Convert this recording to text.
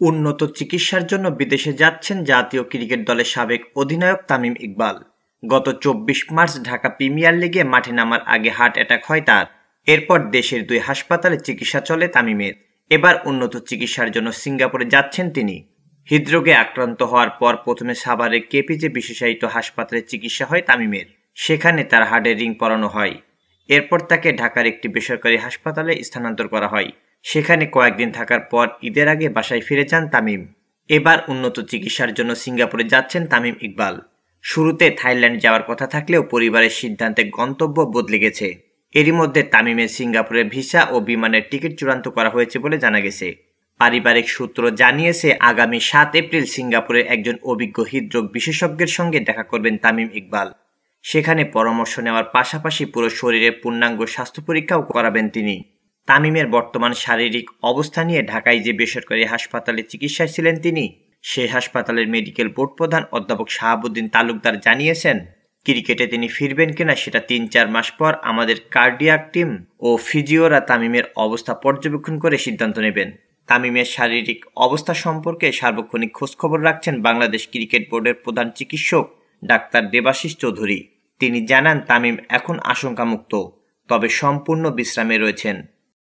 উন্নত চিকিৎসার জন্য বিদেশে যাচ্ছেন জাতীয় ক্রিকেট দলের সাবেক অধিনায়ক তামিম ইকবাল। গত ২৪ মার্চ ঢাকা প্রিমিয়ার লিগে মাঠে নামার আগে হার্ট অ্যাটাক হয় তার। এরপর দেশের ২ হাসপাতালে চিকিৎসা চলে তামিমের। এবার উন্নত চিকিৎসার জন্য সিঙ্গাপুরে যাচ্ছেন তিনি। হৃদরোগে আক্রান্ত হওয়ার পর প্রথমে সাভারের কেপিজে বিশেষায়িত হাসপাতালে চিকিৎসা হয় তামিমের। সেখানে তার হার্টের রিং পরানো হয়। এরপর তাকে ঢাকার একটি বেসরকারি হাসপাতালে স্থানান্তর করা হয়। সেখানে কয়েকদিন থাকার পর ঈদের আগে বাসায় ফিরে যান তামিম। এবার উন্নত চিকিৎসার জন্য সিঙ্গাপুরে যাচ্ছেন তামিম ইকবাল। শুরুতে থাইল্যান্ড যাওয়ার কথা থাকলেও পরিবারের সিদ্ধান্তে গন্তব্য বদলে গেছে। এরই মধ্যে তামিমের সিঙ্গাপুরের ভিসা ও বিমানের টিকিট চূড়ান্ত করা হয়েছে বলে জানা গেছে। পারিবারিক সূত্র জানিয়েছে, আগামী ৭ এপ্রিল সিঙ্গাপুরের একজন অভিজ্ঞ হৃদরোগ বিশেষজ্ঞের সঙ্গে দেখা করবেন তামিম ইকবাল। সেখানে পরামর্শ নেওয়ার পাশাপাশি পুরো শরীরের পূর্ণাঙ্গ স্বাস্থ্য পরীক্ষাও করাবেন তিনি। তামিমের বর্তমান শারীরিক অবস্থা নিয়ে ঢাকায় যে বেসরকারি হাসপাতালে চিকিৎসায় ছিলেন তিনি, সেই হাসপাতালের মেডিকেল বোর্ড প্রধান অধ্যাপক শাহাবুদ্দিন তালুকদার জানিয়েছেন, ক্রিকেটে তিনি ফিরবেন কিনা সেটা ৩-৪ মাস পর আমাদের কার্ডিয়াক টিম ও ফিজিওরা তামিমের অবস্থা পর্যবেক্ষণ করে সিদ্ধান্ত নেবেন। তামিমের শারীরিক অবস্থা সম্পর্কে সার্বক্ষণিক খোঁজখবর রাখছেন বাংলাদেশ ক্রিকেট বোর্ডের প্রধান চিকিৎসক ডাক্তার দেবাশিস চৌধুরী। তিনি জানান, তামিম এখন আশঙ্কামুক্ত, তবে সম্পূর্ণ বিশ্রামে রয়েছেন।